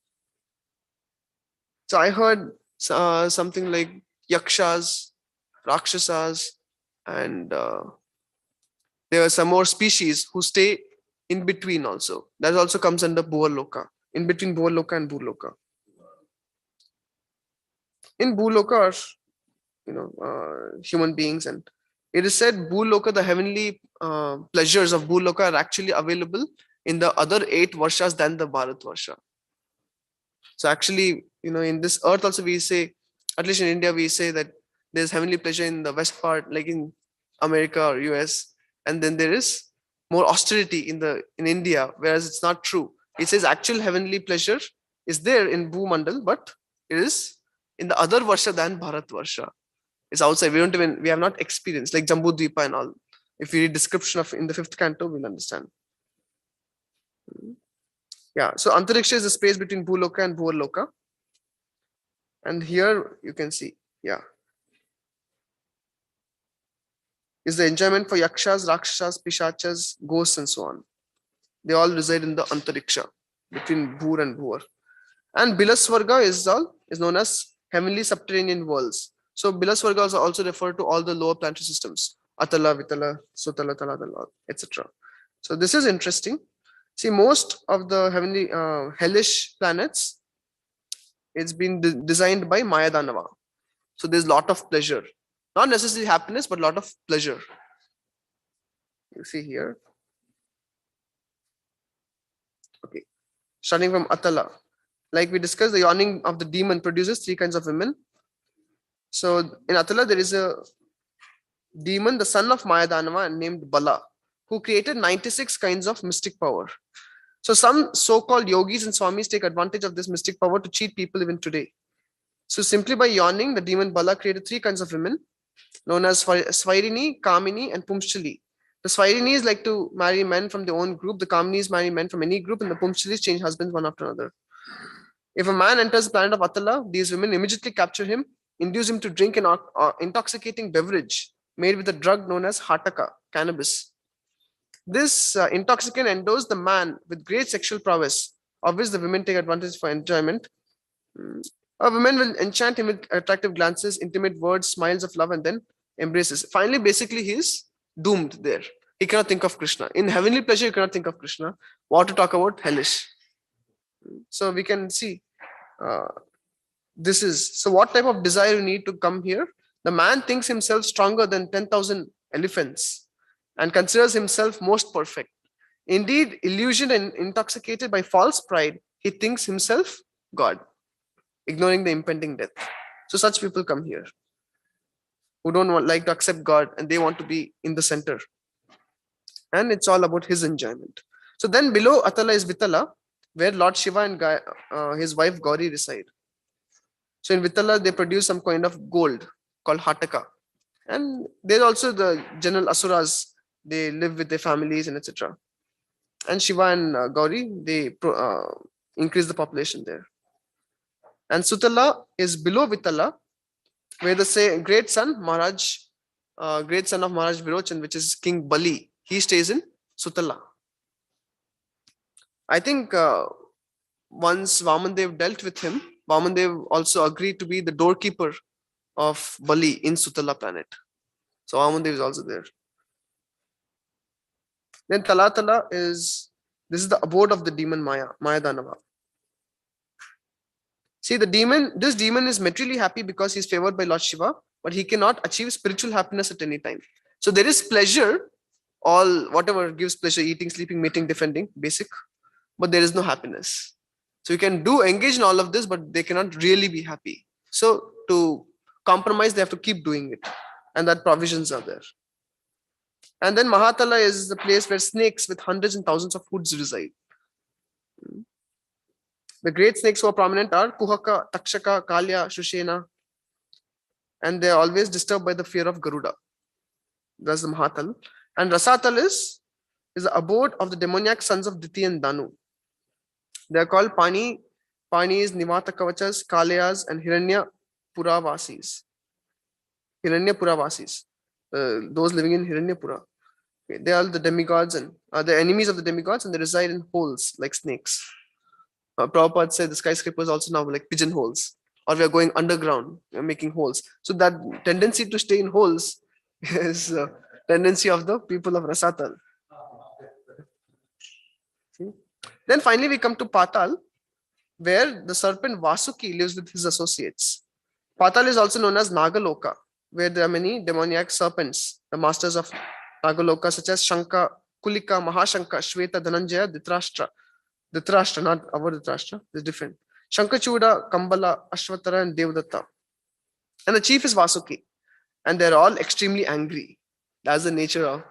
So I heard something like Yakshas, Rakshasas, and there are some more species who stay in between also. That also comes under Bhuvarloka, in between Bhuvarloka and Bhuloka. In Bhuloka are human beings, and it is said Bhuloka, the heavenly pleasures of Bhuloka are actually available in the other 8 Varshas than the Bharat Varsha. So actually, in this earth also we say, at least in India, we say that there's heavenly pleasure in the west part, like in America or US, and then there is more austerity in India, whereas it's not true. It says actual heavenly pleasure is there in Bhumandal, but it is in the other Varsha than Bharat Varsha. It's outside. We have not experienced like Jambudvipa and all. If we read description of in the 5th canto, we'll understand. Yeah, so Antariksha is the space between Bhuloka and Bhuvarloka. And here you can see, yeah, is the enjoyment for yakshas, rakshas, pishachas, ghosts, and so on. They all reside in the Antariksha between Bhur and Bhuvar. And Bilaswarga is known as heavenly subterranean worlds. So Bilaswarga is also referred to all the lower planetary systems, Atala, Vitala, Sutala, Taladala, etc. So this is interesting. See, most of the heavenly hellish planets, it's been designed by Maya Danava. So there's a lot of pleasure, not necessarily happiness, but a lot of pleasure. You see here. Okay, starting from Atala. Like we discussed, the yawning of the demon produces 3 kinds of women. So in Atala, there is a demon, the son of Maya Danava, named Bala, who created 96 kinds of mystic power. So some so-called yogis and swamis take advantage of this mystic power to cheat people even today. So simply by yawning, the demon Bala created 3 kinds of women, known as Svairini, Kamini, and Pumshali. The Swairinis like to marry men from their own group, the Kaminis marry men from any group, and the Pumshalis change husbands one after another. If a man enters the planet of Atala, these women immediately capture him, induce him to drink an intoxicating beverage made with a drug known as hataka, cannabis. This intoxicant endows the man with great sexual prowess, of which the women take advantage for enjoyment. A woman will enchant him with attractive glances, intimate words, smiles of love, and then embraces. Finally, basically, he is doomed there. He cannot think of Krishna. In heavenly pleasure, you cannot think of Krishna. What to talk about hellish? So we can see this is, so what type of desire you need to come here? The man thinks himself stronger than 10,000 elephants and considers himself most perfect. Indeed, illusioned and intoxicated by false pride, he thinks himself God, ignoring the impending death. So such people come here who don't like to accept God, and they want to be in the center. And it's all about his enjoyment. So then below Atala is Vitala, where Lord Shiva and his wife Gauri reside. So in Vitala, they produce some kind of gold called Hataka. And there's also the general Asuras, they live with their families and etc. And Shiva and Gauri, they increase the population there. And Sutala is below Vitala, where the great son of Maharaj Virochan, which is King Bali, he stays in Sutala. I think once Vamandev dealt with him, Vamandev also agreed to be the doorkeeper of Bali in Sutala planet. So Vamandev is also there. Then Talatala this is the abode of the demon Maya Danava. See, this demon is materially happy because he's favored by Lord Shiva, but he cannot achieve spiritual happiness at any time. So there is pleasure, whatever gives pleasure, eating, sleeping, mating, defending, basic, but there is no happiness. So you can engage in all of this, but they cannot really be happy. So to compromise, they have to keep doing it, and that provisions are there. And then Mahatala is the place where snakes with hundreds and thousands of hoods reside. The great snakes who are prominent are Kuhaka, Takshaka, Kalya, Shushena, and they are always disturbed by the fear of Garuda. That's the Mahatal. And Rasatal is the abode of the demoniac sons of Diti and Danu. They are called Panis, Nivata Kavachas, Kalyas, and Hiranya Puravasis. Those living in Hiranyapura. Okay. They are the demigods and the enemies of the demigods, and they reside in holes like snakes. Prabhupada said the skyscrapers also now like pigeonholes, or we are going underground, we are making holes. So that tendency to stay in holes is a tendency of the people of Rasatal. See? Then finally we come to Patal, where the serpent Vasuki lives with his associates. Patal is also known as Nagaloka, where there are many demoniac serpents, the masters of Nagaloka, such as Shanka, Kulika, Mahashanka, Shweta, Dhananjaya, Dhritarashtra, not our Dhritarashtra, it's different. Shankachuda, Kambala, Ashvatara, and Devdatta. And the chief is Vasuki. And they're all extremely angry. That's the nature of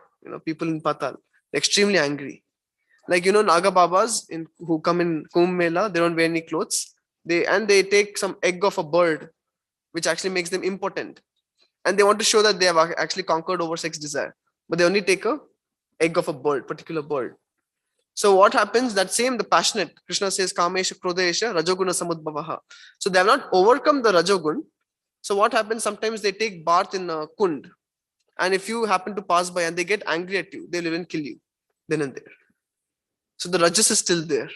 people in Patal. They're extremely angry. Like Naga Babas who come in Kumbh Mela, they don't wear any clothes. They take some egg of a bird, which actually makes them impotent. And they want to show that they have actually conquered over sex desire. but they only take a egg of a bird, particular bird. So what happens? That same, the passionate, Krishna says, Kamesha Krodesha Rajoguna Samudbhavaha. So they have not overcome the Rajogun. So what happens? Sometimes they take bath in a kund. And if you happen to pass by and they get angry at you, they'll even kill you then and there. So the Rajas is still there.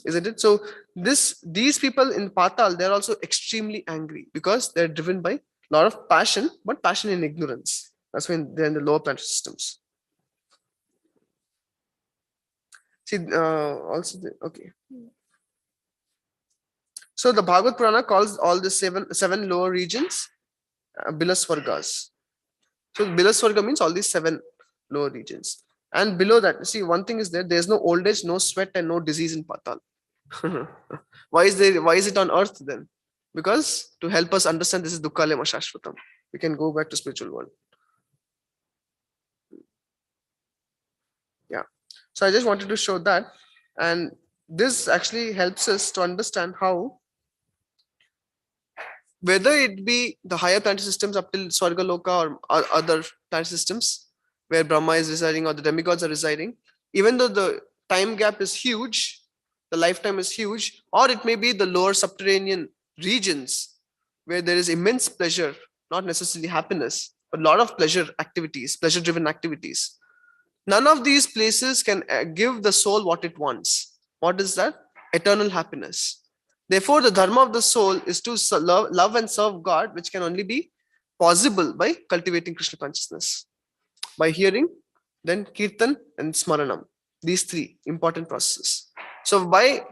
Isn't it? So these people in Patal, they're also extremely angry because they're driven by a lot of passion, but passion in ignorance. That's when they're in the lower planetary systems. See, okay. So the Bhagavad Purana calls all the seven lower regions Bilaswargas. So Bilaswarga means all these 7 lower regions. And below that, see, one thing is there's no old age, no sweat, and no disease in Patal. Why is it on earth then? Because to help us understand this is Dukkhalema Shashvatam. We can go back to spiritual world. Yeah. So I just wanted to show that. And this actually helps us to understand how, whether it be the higher planetary systems up till Swarga Loka or other planetary systems where Brahma is residing or the demigods are residing, even though the time gap is huge, the lifetime is huge, or it may be the lower subterranean regions where there is immense pleasure, not necessarily happiness, but a lot of pleasure-driven activities. None of these places can give the soul what it wants. What is that? Eternal happiness. Therefore, the dharma of the soul is to love and serve God, which can only be possible by cultivating Krishna consciousness. By hearing, then kirtan and smaranam. These 3 important processes. So by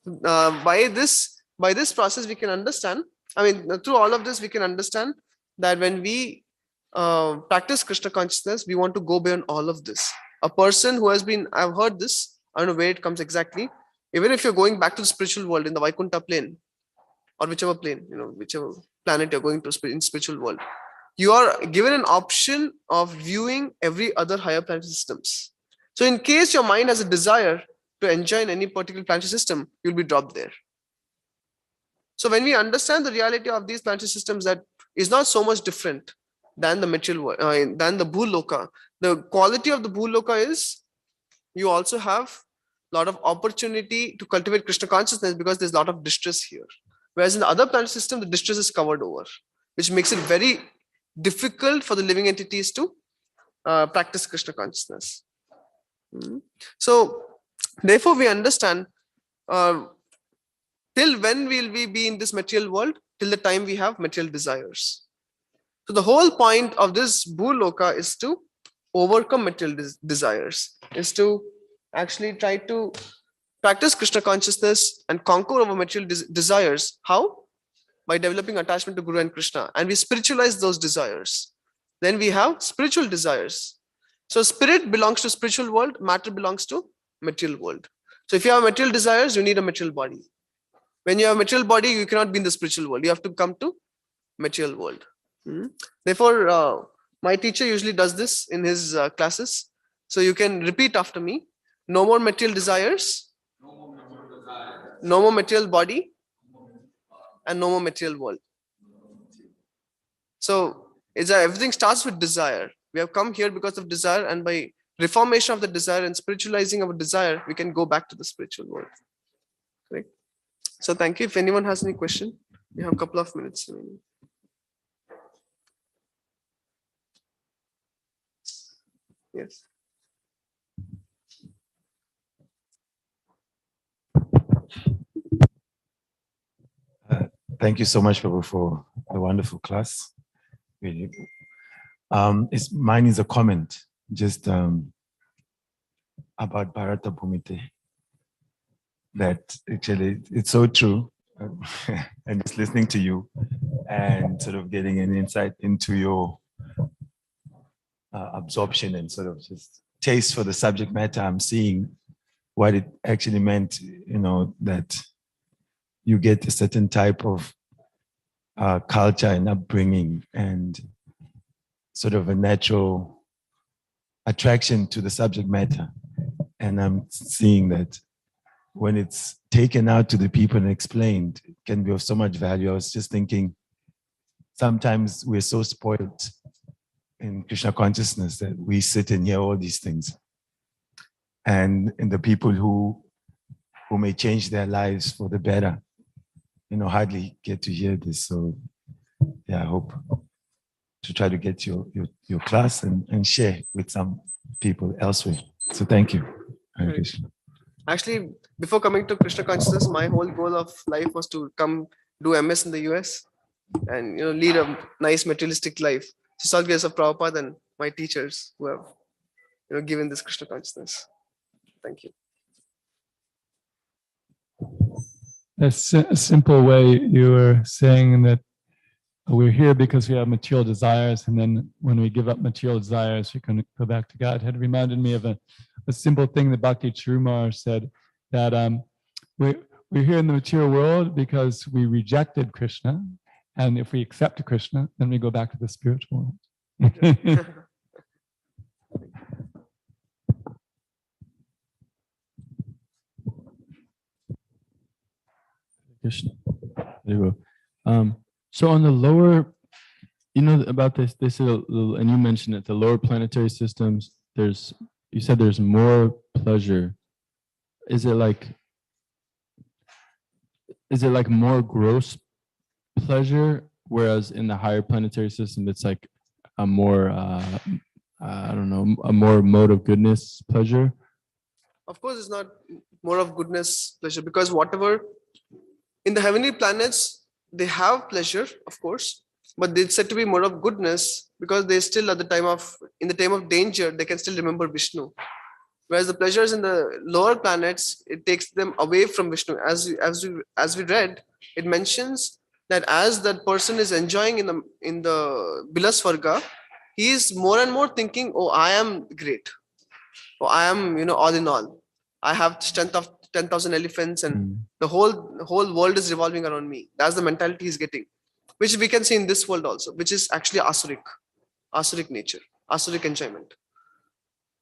this process, we can understand, through all of this, we can understand that when we practice Krishna consciousness, we want to go beyond all of this. A person who has been, I've heard this, I don't know where it comes exactly, even if you're going back to the spiritual world in the Vaikuntha plane, or whichever plane, whichever planet you're going to in spiritual world, you are given an option of viewing every other higher planetary systems. So in case your mind has a desire to enjoy in any particular planetary system, you'll be dropped there. So when we understand the reality of these planetary systems, that is not so much different than the material world, than the Bhuloka. The quality of the Bhuloka is you also have a lot of opportunity to cultivate Krishna consciousness because there's a lot of distress here. Whereas in the other planetary system, the distress is covered over, which makes it very difficult for the living entities to practice Krishna consciousness. So therefore, we understand till when will we be in this material world? Till the time we have material desires. So the whole point of this Bhuloka is to overcome material desires, is to actually try to practice Krishna consciousness and conquer over material desires. How? By developing attachment to Guru and Krishna. And we spiritualize those desires. Then we have spiritual desires. So spirit belongs to spiritual world, matter belongs to material world. So if you have material desires, you need a material body. When you have a material body, you cannot be in the spiritual world. You have to come to material world. Therefore, my teacher usually does this in his classes. So you can repeat after me. No more material desires. No more material body. And no more material world. So everything starts with desire. We have come here because of desire, and by reformation of the desire and spiritualizing our desire, we can go back to the spiritual world. Correct? So thank you. If anyone has any question, we have a couple of minutes remaining. Yes. Thank you so much, Prabhu, for the wonderful class. Really. Mine is a comment just about Bharata Bhumite. That actually, it's so true. And just listening to you and sort of getting an insight into your absorption and sort of just taste for the subject matter, I'm seeing what it actually meant, that you get a certain type of culture and upbringing and sort of a natural attraction to the subject matter. And I'm seeing that when it's taken out to the people and explained, it can be of so much value. I was just thinking, sometimes we're so spoiled in Krishna consciousness that we sit and hear all these things. And the people who may change their lives for the better, hardly get to hear this. So yeah, I hope to try to get your class and share with some people elsewhere. So thank you. Hare Right. Krishna. Actually, before coming to Krishna consciousness, my whole goal of life was to come do MS in the US and lead a nice materialistic life. So it's all grace of Prabhupada and my teachers who have given this Krishna consciousness. Thank you. A simple way you were saying that we're here because we have material desires, and then when we give up material desires, we can go back to God. It had reminded me of a simple thing that Bhakti Chirumar said, that we're here in the material world because we rejected Krishna, and if we accept Krishna, then we go back to the spiritual world. Krishna. There you go. So on the lower, about this, they said, and you mentioned it, the lower planetary systems, you said there's more pleasure. Is it like more gross pleasure, whereas in the higher planetary system, it's like a more, I don't know, a more mode of goodness pleasure? Of course, it's not more of goodness pleasure, because whatever in the heavenly planets, they have pleasure, of course, but it's said to be more of goodness because they still in the time of danger, they can still remember Vishnu. Whereas the pleasures in the lower planets, it takes them away from Vishnu. As we read, it mentions that as that person is enjoying in the Bilasvarga, he is more and more thinking, oh, I am great. Oh, I am, all in all. I have strength of 10,000 elephants and the whole world is revolving around me. That's the mentality he's getting, which we can see in this world also, which is actually asuric nature, asuric enjoyment.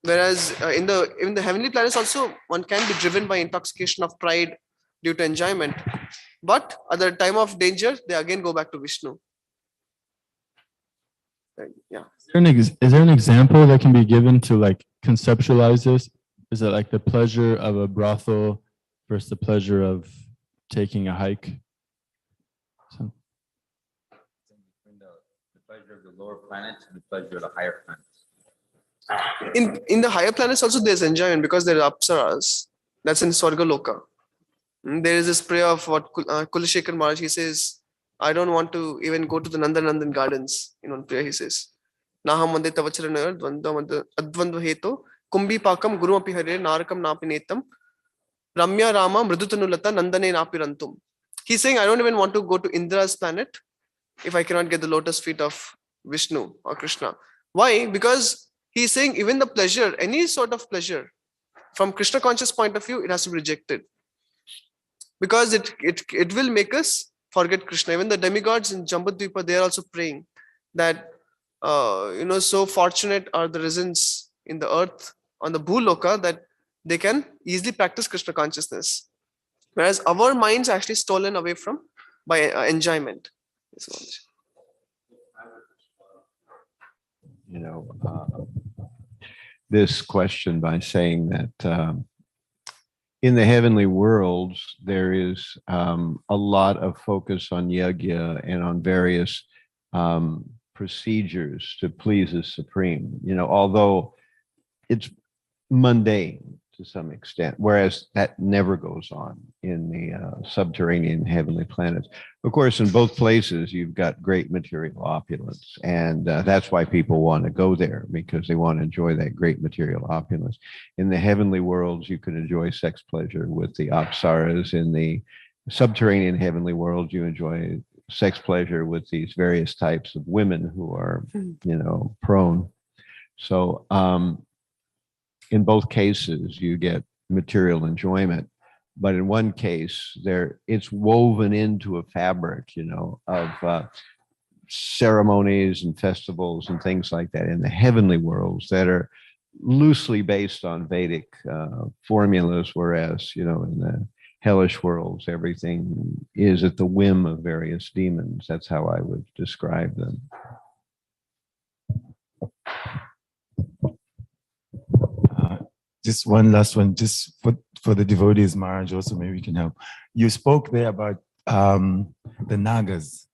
Whereas in the heavenly planets also, one can be driven by intoxication of pride due to enjoyment. But at the time of danger, they again go back to Vishnu. Yeah. Is there an example that can be given to like conceptualize this? Is it like the pleasure of a brothel versus the pleasure of taking a hike? So. The pleasure of the lower planets and the pleasure of the higher planets. In the higher planets also there's enjoyment because there are apsaras. That's in Swarga Loka. There is this prayer of what Kulashekar Maharaj, he says, I don't want to even go to the Nandan gardens. In one prayer he says, Naham mande tavacharana advandva heto kumbi pakam guru api hare narakam napinetam ramya rama mridutanulata nandane napirantum. He's saying, I don't even want to go to Indra's planet if I cannot get the lotus feet of Vishnu or Krishna. Why? Because he's saying even the pleasure, any sort of pleasure, from Krishna conscious point of view, it has to be rejected. Because it will make us forget Krishna. Even the demigods in Jambudvipa, they are also praying that, so fortunate are the residents in the earth, on the Bhuloka, that they can easily practice Krishna consciousness. Whereas our minds are actually stolen away from by enjoyment. This question by saying that in the heavenly worlds, there is a lot of focus on yajna and on various procedures to please the Supreme, although it's mundane to some extent, whereas that never goes on in the subterranean heavenly planets. Of course, in both places, you've got great material opulence, and that's why people want to go there, because they want to enjoy that great material opulence. In the heavenly worlds, you can enjoy sex pleasure with the apsaras. In the subterranean heavenly worlds, you enjoy sex pleasure with these various types of women who are, prone. So, in both cases, you get material enjoyment, but in one case, it's woven into a fabric, of ceremonies and festivals and things like that in the heavenly worlds that are loosely based on Vedic formulas, whereas, in the hellish worlds, everything is at the whim of various demons. That's how I would describe them. Just one last one, just for the devotees, Maharaj, also maybe we can help. You spoke there about the Nagas,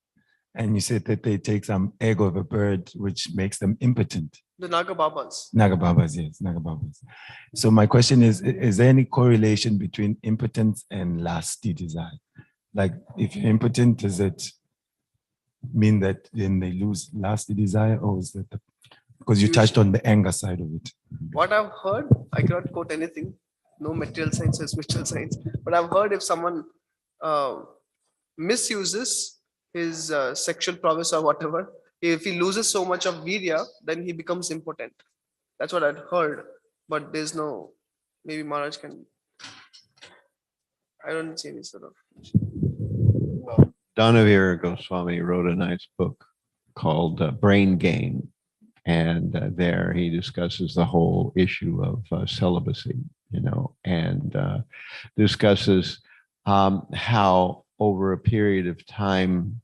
and you said that they take some egg of a bird, which makes them impotent. The Naga Babas. Naga Babas, yes, Naga Babas. So my question is there any correlation between impotence and lusty desire? Like if you're impotent, does it mean that then they lose lusty desire, or is that because you touched on the anger side of it? What I've heard, I cannot quote anything, no material science or spiritual science, but I've heard if someone misuses his sexual prowess or whatever, if he loses so much of virya, then he becomes impotent. That's what I'd heard, but there's no, maybe Maharaj can, I don't see any sort of. Dhanavira Goswami wrote a nice book called Brain Gain. And there he discusses the whole issue of celibacy, and discusses how over a period of time,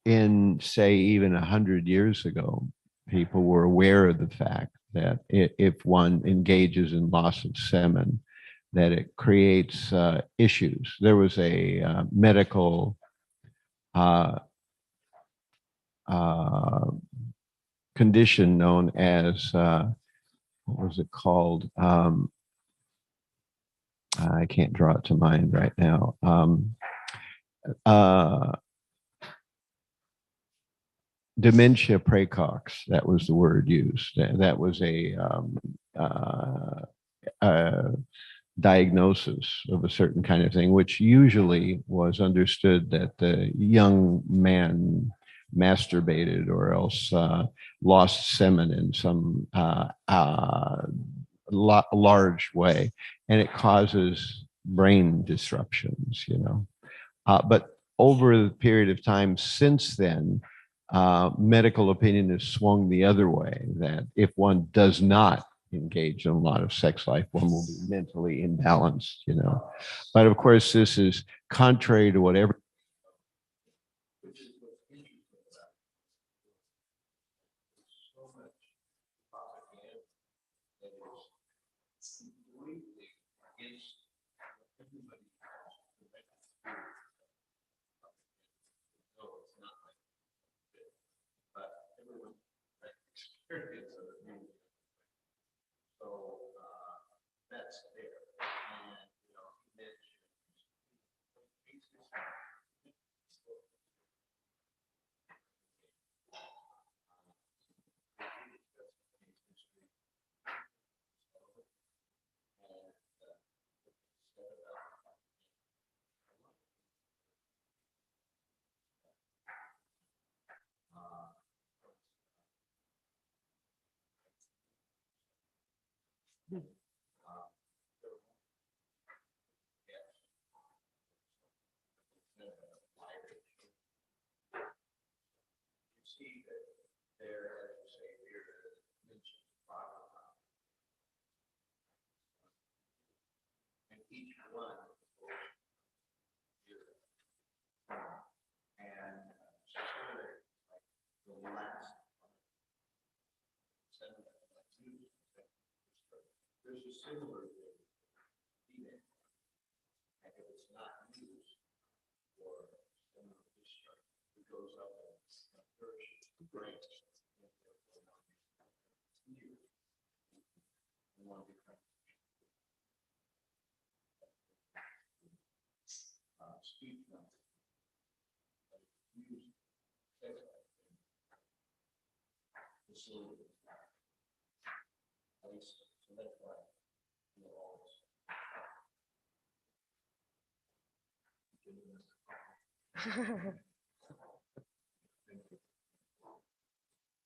in say even 100 years ago, people were aware of the fact that if one engages in loss of semen, that it creates issues. There was a medical condition known as, what was it called? I can't draw it to mind right now. Dementia praecox, that was the word used. That was a diagnosis of a certain kind of thing, which usually was understood that the young man masturbated or else lost semen in some large way, and it causes brain disruptions, but over the period of time since then, medical opinion has swung the other way, that if one does not engage in a lot of sex life, one will be mentally imbalanced, but of course this is contrary to whatever.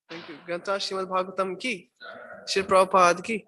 Thank you. Grantha Srimad Bhagavatam ki, Shri Prabhupada ki.